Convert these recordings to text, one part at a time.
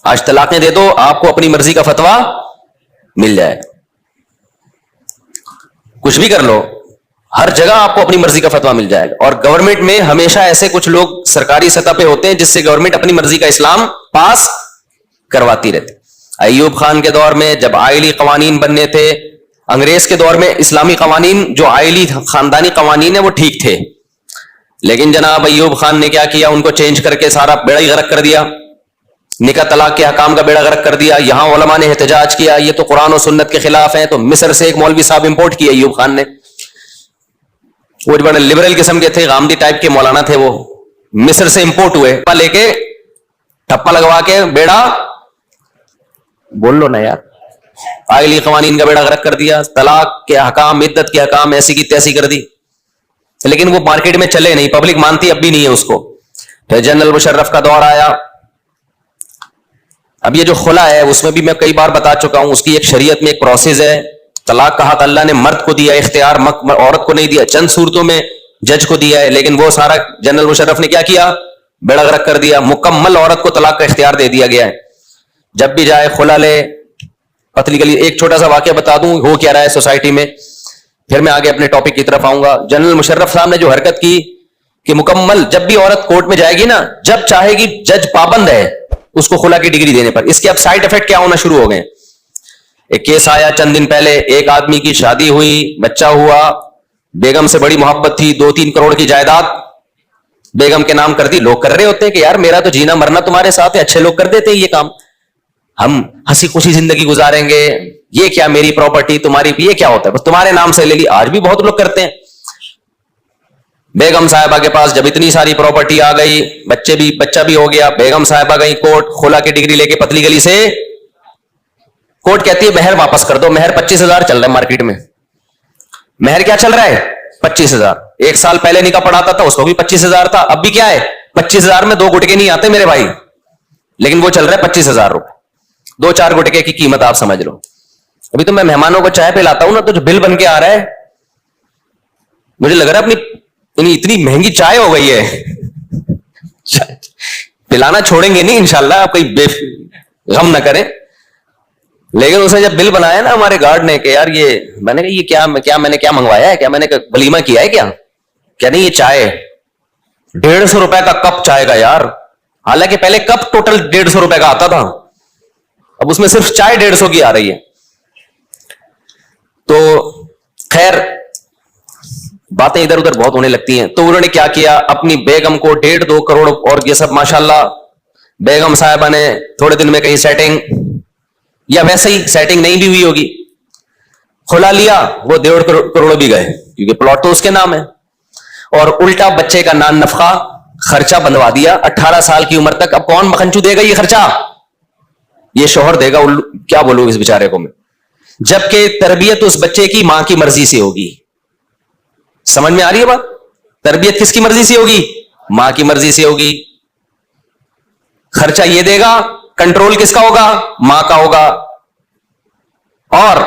آج طلاقیں دے دو, آپ کو اپنی مرضی کا فتویٰ مل جائے گا. کچھ بھی کر لو, ہر جگہ آپ کو اپنی مرضی کا فتویٰ مل جائے گا. اور گورنمنٹ میں ہمیشہ ایسے کچھ لوگ سرکاری سطح پہ ہوتے ہیں جس سے گورنمنٹ اپنی مرضی کا اسلام پاس کرواتی رہتی. ایوب خان کے دور میں جب آئلی قوانین بننے تھے, انگریز کے دور میں اسلامی قوانین جو آئلی خاندانی قوانین ہیں وہ ٹھیک تھے, لیکن جناب ایوب خان نے کیا کیا, ان کو چینج کر کے سارا بیڑا ہی غرق کر دیا, نکاح طلاق کے حکام کا بیڑا غرق کر دیا. یہاں علماء نے احتجاج کیا یہ تو قرآن و سنت کے خلاف ہیں, تو مصر سے ایک مولوی صاحب امپورٹ کیا ایوب خان نے, وہ بڑے لبرل قسم کے تھے, غامدی ٹائپ کے مولانا تھے, وہ مصر سے امپورٹ ہوئے, لے کے ٹھپا لگوا کے بیڑا, بول لو نا یار, آئلی قوانین کا بیڑا غرق کر دیا. طلاق کے حکام, عدت کے حکام ایسی کی تیسی کر دی, لیکن وہ مارکیٹ میں چلے نہیں, پبلک مانتی اب بھی نہیں ہے اس کو. پھر جنرل مشرف کا دور آیا. اب یہ جو خلا ہے اس میں بھی میں کئی بار بتا چکا ہوں, اس کی ایک شریعت میں ایک پروسیس ہے. طلاق کا حق اللہ نے مرد کو دیا اختیار, عورت کو نہیں دیا. چند صورتوں میں جج کو دیا ہے, لیکن وہ سارا جنرل مشرف نے کیا کیا, بیڑا غرق کر دیا. مکمل عورت کو طلاق کا اختیار دے دیا گیا ہے. جب بھی جائے خلا لے, پتلی گلی. ایک چھوٹا سا واقعہ بتا دوں ہو کیا رہا ہے سوسائٹی میں, پھر میں آگے اپنے ٹاپک کی طرف آؤں گا. جنرل مشرف صاحب نے جو حرکت کی کہ مکمل جب بھی عورت کورٹ میں جائے گی نا, جب چاہے گی جج پابند ہے اس کو خلا کی ڈگری دینے پر. اس کے اب سائڈ افیکٹ کیا ہونا شروع ہو گئے. ایک کیس آیا چند دن پہلے, ایک آدمی کی شادی ہوئی, بچہ ہوا, بیگم سے بڑی محبت تھی, 2-3 کروڑ کی جائیداد بیگم کے نام کر دی. لوگ کر رہے ہوتے ہیں کہ یار میرا تو جینا مرنا تمہارے ساتھ ہے, اچھے لوگ کر دیتے ہیں یہ کام, ہم ہنسی خوشی زندگی گزاریں گے, یہ کیا میری پراپرٹی تمہاری, یہ کیا ہوتا ہے بس تمہارے نام سے لے لی. آج بھی بہت لوگ کرتے ہیں. بیگم صاحبہ کے پاس جب اتنی ساری پراپرٹی آ گئی, بچہ بھی ہو گیا, بیگم صاحبہ گئی کورٹ, خلا کی ڈگری لے کے پتلی گلی سے. کورٹ کہتی ہے مہر واپس کر دو. مہر 25,000 چل رہا ہے مارکیٹ میں. مہر کیا چل رہا ہے 25,000. 1 سال پہلے نکاح پڑھاتا تھا اس کو بھی 25,000 تھا, اب بھی کیا ہے 25,000 میں 2 گٹکے نہیں آتے میرے بھائی, لیکن وہ چل رہا ہے 25,000 روپے. 2-4 گٹکے کی قیمت آپ سمجھ لو. ابھی تو میں مہمانوں کو چائے پلاتا ہوں نا, تو جو بل بن کے آ رہا ہے مجھے لگ رہا ہے اپنی اتنی مہنگی چائے ہو گئی ہے, پلانا چھوڑیں گے نہیں انشاءاللہ, آپ کوئی غم نہ کریں. لیکن اسے جب بل بنایا نا ہمارے گارڈ نے کہ یار یہ میں نے کہا یہ میں نے کیا منگوایا ہے, کیا میں نے ولیمہ کیا ہے, کیا نہیں, یہ چائے 150 روپے کا کپ چائے کا یار. حالانکہ پہلے کپ ٹوٹل 150 روپے کا آتا تھا, اب اس میں صرف چائے 150 کی آ رہی ہے. تو خیر باتیں ادھر ادھر بہت ہونے لگتی ہیں. تو انہوں نے کیا کیا, اپنی بیگم کو 1.5-2 کروڑ اور یہ سب ماشاءاللہ بیگم صاحبہ نے تھوڑے دن میں کہیں سیٹنگ یا ویسے ہی سیٹنگ نہیں بھی ہوئی ہوگی, کھلا لیا, وہ 1.5 کروڑ بھی گئے کیونکہ پلاٹ تو اس کے نام ہے. اور الٹا بچے کا نان نفقہ خرچہ بنوا دیا 18 سال کی عمر تک. اب کون مکھنچو دے گا یہ خرچہ, یہ شوہر دے گا. کیا بولوں اس بیچارے کو میں, جبکہ تربیت اس بچے کی ماں کی مرضی سے ہوگی. سمجھ میں آ رہی ہے بات, تربیت کس کی مرضی سے ہوگی, ماں کی مرضی سے ہوگی. خرچہ یہ دے گا, کنٹرول کس کا ہوگا, ماں کا ہوگا. اور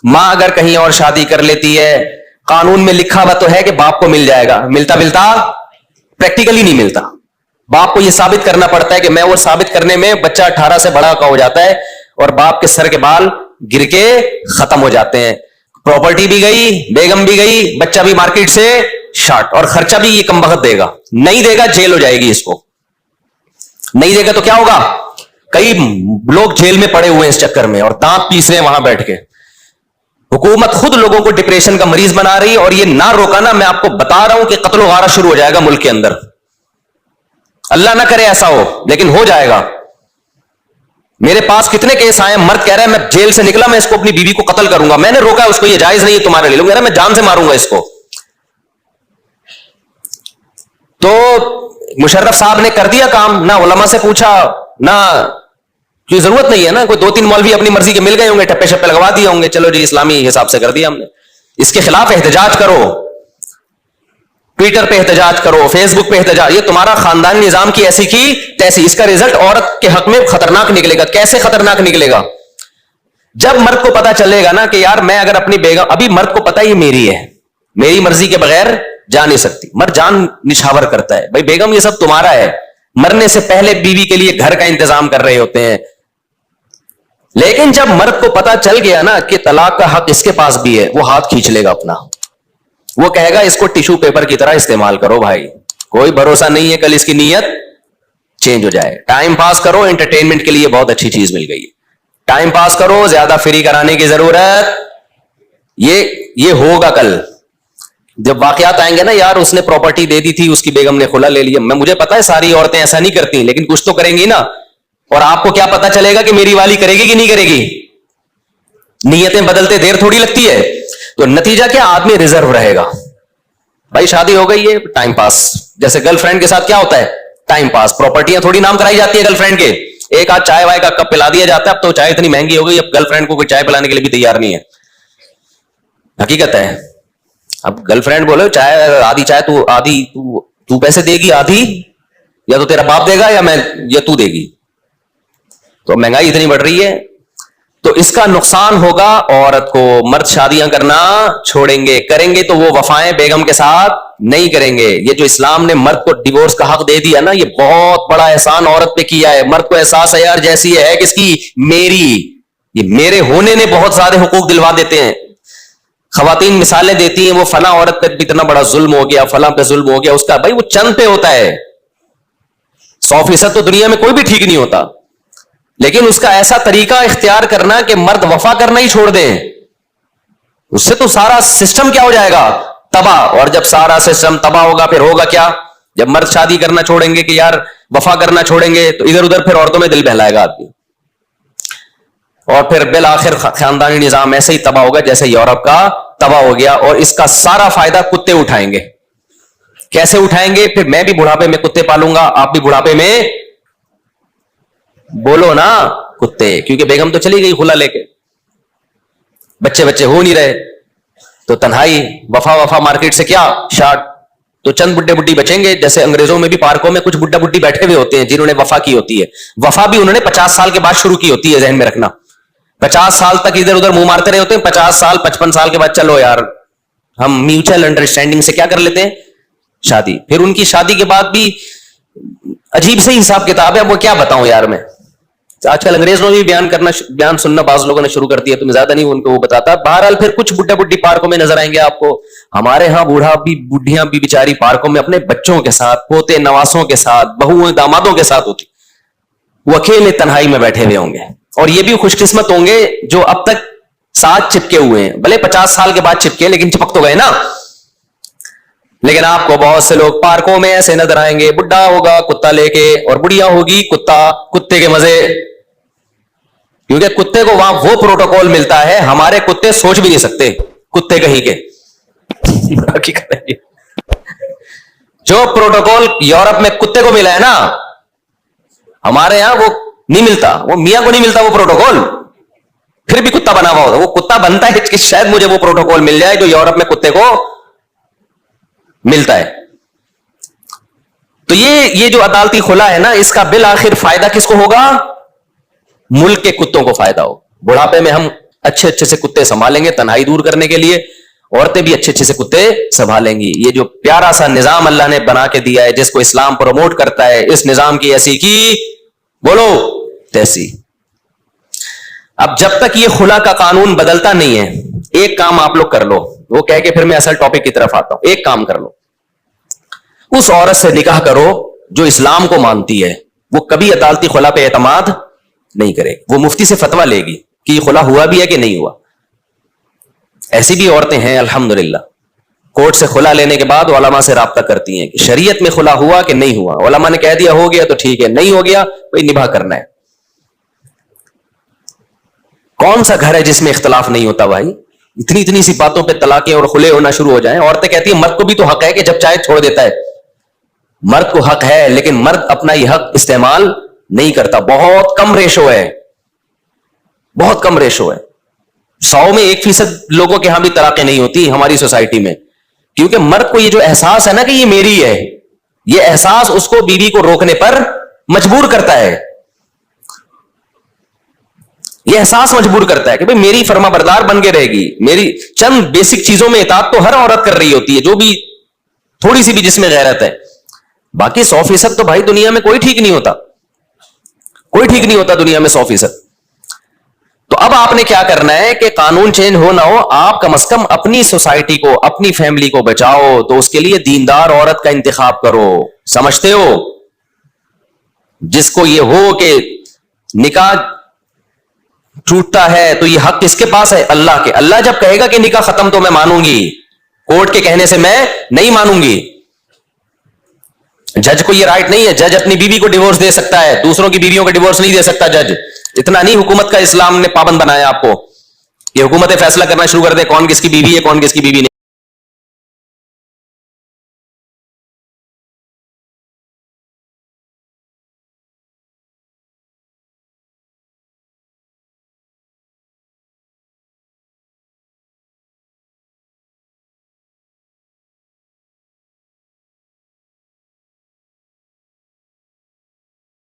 ماں اگر کہیں اور شادی کر لیتی ہے, قانون میں لکھا ہوا تو ہے کہ باپ کو مل جائے گا, ملتا پریکٹیکلی نہیں ملتا. باپ کو یہ ثابت کرنا پڑتا ہے کہ میں, وہ ثابت کرنے میں بچہ 18 سے بڑا کا ہو جاتا ہے اور باپ کے سر کے بال گر کے ختم ہو جاتے ہیں. پراپرٹی بھی گئی, بیگم بھی گئی, بچہ بھی مارکیٹ سے شارٹ, اور خرچہ بھی یہ کم وقت دے گا. نہیں دے گا جیل ہو جائے گی اس کو. نہیں دے گا تو کیا ہوگا, کئی لوگ جیل میں پڑے ہوئے ہیں اس چکر میں اور دانت پیس رہے ہیں وہاں بیٹھ کے. حکومت خود لوگوں کو ڈپریشن کا مریض بنا رہی ہے, اور یہ نہ روکا نا, میں آپ کو بتا رہا ہوں کہ قتل و غارت شروع ہو جائے گا ملک کے اندر. اللہ نہ کرے ایسا ہو, لیکن ہو جائے گا. میرے پاس کتنے کیس آئے, مرد کہہ رہا ہے میں جیل سے نکلا, میں اس کو اپنی بیوی کو قتل کروں گا. میں نے روکا اس کو, یہ جائز نہیں ہے تمہارے لیے. لوگ کہہ رہا ہے میں جان سے ماروں گا اس کو. تو مشرف صاحب نے کر دیا کام, نہ علماء سے پوچھا, نہ کوئی ضرورت نہیں ہے نا, کوئی 2-3 مولوی اپنی مرضی کے مل گئے ہوں گے, ٹپے شپے لگوا دیے ہوں گے, چلو جی اسلامی حساب سے کر دیا ہم نے. اس کے خلاف احتجاج کرو, ٹویٹر پہ احتجاج کرو, فیس بک پہ احتجاج. یہ تمہارا خاندانی نظام کی ایسی کی تیسی. اس کا رزلٹ عورت کے حق میں خطرناک نکلے گا. کیسے خطرناک نکلے گا, جب مرد کو پتا چلے گا نا کہ یار میں اگر اپنی بیگم, ابھی مرد کو پتا یہ میری ہے, میری مرضی کے بغیر جا نہیں سکتی. مرد جان نچھاور کرتا ہے, بھائی بیگم یہ سب تمہارا ہے, مرنے سے پہلے بیوی کے لیے گھر کا انتظام کر رہے ہوتے ہیں. لیکن جب مرد کو پتا چل گیا نا کہ طلاق کا حق اس کے پاس بھی ہے, وہ ہاتھ کھینچ لے گا اپنا, وہ کہے گا اس کو ٹیشو پیپر کی طرح استعمال کرو بھائی, کوئی بھروسہ نہیں ہے کل اس کی نیت چینج ہو جائے. ٹائم پاس کرو, انٹرٹینمنٹ کے لیے بہت اچھی چیز مل گئی ہے, ٹائم پاس کرو, زیادہ فری کرانے کی ضرورت, یہ ہوگا کل جب واقعات آئیں گے نا, یار اس نے پراپرٹی دے دی تھی, اس کی بیگم نے خلا لے لیا. مجھے پتا ہے ساری عورتیں ایسا نہیں کرتی, لیکن کچھ تو کریں گی نا, اور آپ کو کیا پتا چلے گا کہ میری والی کرے گی کہ نہیں کرے گی؟ نیتیں بدلتے دیر تھوڑی لگتی ہے. تو نتیجہ کیا, آدمی ریزرو رہے گا. بھائی شادی ہو گئی ہے, ٹائم پاس, جیسے گرل فرینڈ کے ساتھ کیا ہوتا ہے, ٹائم پاس. پراپرٹیاں تھوڑی نام کرائی جاتی ہے گرل فرینڈ کے, ایک آدھ چائے وائے کا کپ پلا دیا جاتا ہے. اب تو چائے اتنی مہنگی ہو گئی, اب گرل فرینڈ کو کوئی چائے پلانے کے لیے بھی تیار نہیں ہے. حقیقت ہے. اب گرل فرینڈ بولے چائے, آدھی چائے تو پیسے دے گی, آدھی یا تو تیرا باپ دے گا یا تو دے گی. تو مہنگائی اتنی بڑھ رہی ہے, تو اس کا نقصان ہوگا عورت کو. مرد شادیاں کرنا چھوڑیں گے, کریں گے تو وہ وفائیں بیگم کے ساتھ نہیں کریں گے. یہ جو اسلام نے مرد کو ڈیورس کا حق دے دیا نا, یہ بہت بڑا احسان عورت پہ کیا ہے. مرد کو احساس ہے یار جیسی ہے کس کی, میری, یہ میرے ہونے نے بہت زیادہ حقوق دلوا دیتے ہیں. خواتین مثالیں دیتی ہیں, وہ فلاں عورت پہ اتنا بڑا ظلم ہو گیا, فلاں پہ ظلم ہو گیا. اس کا بھائی وہ چند پہ ہوتا ہے, 100% تو دنیا میں کوئی بھی ٹھیک نہیں ہوتا, لیکن اس کا ایسا طریقہ اختیار کرنا کہ مرد وفا کرنا ہی چھوڑ دیں, اس سے تو سارا سسٹم کیا ہو جائے گا, تباہ. اور جب سارا سسٹم تباہ ہوگا پھر ہوگا کیا, جب مرد شادی کرنا چھوڑیں گے کہ یار وفا کرنا چھوڑیں گے, تو ادھر ادھر پھر عورتوں میں دل بہلائے گا آدمی, اور پھر بالآخر خاندانی نظام ایسے ہی تباہ ہوگا جیسے یورپ کا تباہ ہو گیا. اور اس کا سارا فائدہ کتے اٹھائیں گے. کیسے اٹھائیں گے؟ پھر میں بھی بڑھاپے میں کتے پالوں گا, آپ بھی بڑھاپے میں بولو نا کتے, کیونکہ بیگم تو چلی گئی خلا لے کے, بچے ہو نہیں رہے, تو تنہائی, وفا مارکیٹ سے کیا شارٹ. تو چند بڈھے بڈھی بچیں گے. جیسے انگریزوں میں بھی پارکوں میں کچھ بڈھا بڈھی بیٹھے ہوئے ہوتے ہیں جنہوں نے وفا کی ہوتی ہے. وفا بھی انہوں نے 50 سال کے بعد شروع کی ہوتی ہے, ذہن میں رکھنا. 50 سال تک ادھر ادھر منہ مارتے رہے ہوتے ہیں, 50 سال 55 سال کے بعد چلو یار ہم میوچل انڈرسٹینڈنگ سے کیا کر لیتے ہیں, شادی. پھر ان کی شادی کے بعد بھی عجیب سے حساب کتاب ہے, وہ کیا بتاؤں یار. میں آج کل انگریزوں نے بھی بیان سننا بعض لوگوں نے شروع کر دیا, تو میں زیادہ نہیں ان کو وہ بتاتا. بہرحال پھر کچھ بڈھا بڈھی پارکوں میں نظر آئیں گے آپ کو. ہمارے ہاں بوڑھا بھی بڈھیاں بھی بیچاری پارکوں میں اپنے بچوں کے ساتھ, پوتے نواسوں کے ساتھ, بہوؤں دامادوں کے ساتھ ہوتی, وہ اکیلے تنہائی میں بیٹھے ہوئے ہوں گے. اور یہ بھی خوش قسمت ہوں گے جو اب تک ساتھ چپکے ہوئے ہیں, بھلے 50 سال کے بعد چپکے, لیکن چپک تو گئے نا. لیکن آپ کو بہت سے لوگ پارکوں میں ایسے نظر آئیں گے, بڈھا ہوگا کتا لے کے, اور بڑھیا ہوگی کتے کے مزے, کیونکہ کتے کو وہاں وہ پروٹوکول ملتا ہے ہمارے کتے سوچ بھی نہیں سکتے, کتے کہیں کے. جو پروٹوکول یورپ میں کتے کو ملا ہے نا, ہمارے یہاں وہ نہیں ملتا, وہ میاں کو نہیں ملتا وہ پروٹوکول. پھر بھی کتا بنا ہوا ہوتا, وہ کتا بنتا ہے کہ شاید مجھے وہ پروٹوکول مل جائے جو یورپ میں کتے کو ملتا ہے. تو یہ جو عدالتی خلا ہے نا, اس کا بالآخر فائدہ کس کو ہوگا, ملک کے کتوں کو فائدہ ہو. بڑھاپے میں ہم اچھے سے کتے سنبھالیں گے تنہائی دور کرنے کے لیے, عورتیں بھی اچھے سے کتے سنبھالیں گی. یہ جو پیارا سا نظام اللہ نے بنا کے دیا ہے, جس کو اسلام پروموٹ کرتا ہے, اس نظام کی ایسی کی بولو تیسی. اب جب تک یہ خلا کا قانون بدلتا نہیں ہے, ایک کام آپ لوگ کر لو, وہ کہہ کے پھر میں اصل ٹاپک کی طرف آتا ہوں. ایک کام کر لو, اس عورت سے نکاح کرو جو اسلام کو مانتی ہے. وہ کبھی عدالتی خلا پہ اعتماد نہیں کرے, وہ مفتی سے فتویٰ لے گی کہ یہ خلا ہوا بھی ہے کہ نہیں ہوا. ایسی بھی عورتیں ہیں الحمدللہ, کورٹ سے خلا لینے کے بعد علماء سے رابطہ کرتی ہیں کہ شریعت میں خلا ہوا کہ نہیں ہوا. علماء نے کہہ دیا ہو گیا تو ٹھیک ہے, نہیں ہو گیا کوئی نباہ کرنا ہے. کون سا گھر ہے جس میں اختلاف نہیں ہوتا بھائی؟ اتنی سی باتوں پہ طلاقیں اور خلے ہونا شروع ہو جائیں. عورتیں کہتی ہیں مرد کو بھی تو حق ہے کہ جب چاہے چھوڑ دیتا ہے. مرد کو حق ہے, لیکن مرد اپنا یہ حق استعمال نہیں کرتا. بہت کم ریشو ہے, بہت کم ریشو ہے. 100 میں 1% لوگوں کے ہاں بھی طلاقیں نہیں ہوتی ہماری سوسائٹی میں, کیونکہ مرد کو یہ جو احساس ہے نا کہ یہ میری ہے, یہ احساس اس کو بیوی کو روکنے پر مجبور کرتا ہے. یہ احساس مجبور کرتا ہے کہ بھئی میری فرما بردار بن کے رہے گی. میری چند بیسک چیزوں میں اطاعت تو ہر عورت کر رہی ہوتی ہے, جو بھی تھوڑی سی بھی جس میں غیرت ہے. باقی 100% تو بھائی دنیا میں کوئی ٹھیک نہیں ہوتا, کوئی ٹھیک نہیں ہوتا دنیا میں 100%. تو اب آپ نے کیا کرنا ہے کہ قانون چینج ہو نہ ہو, آپ کم از کم اپنی سوسائٹی کو, اپنی فیملی کو بچاؤ. تو اس کے لیے دیندار عورت کا انتخاب کرو. سمجھتے ہو, جس کو یہ ہو کہ نکاح ٹوٹتا ہے تو یہ حق کس کے پاس ہے؟ اللہ کے. اللہ جب کہے گا کہ نکاح ختم تو میں مانوں گی, کورٹ کے کہنے سے میں نہیں مانوں گی. جج کو یہ رائٹ نہیں ہے, جج اپنی بیوی کو ڈیورس دے سکتا ہے, دوسروں کی بیویوں کو ڈیورس نہیں دے سکتا جج. اتنا نہیں حکومت کا اسلام نے پابند بنایا آپ کو کہ حکومتیں فیصلہ کرنا شروع کر دے کون کس کی بیوی ہے کون کس کی بیوی نہیں.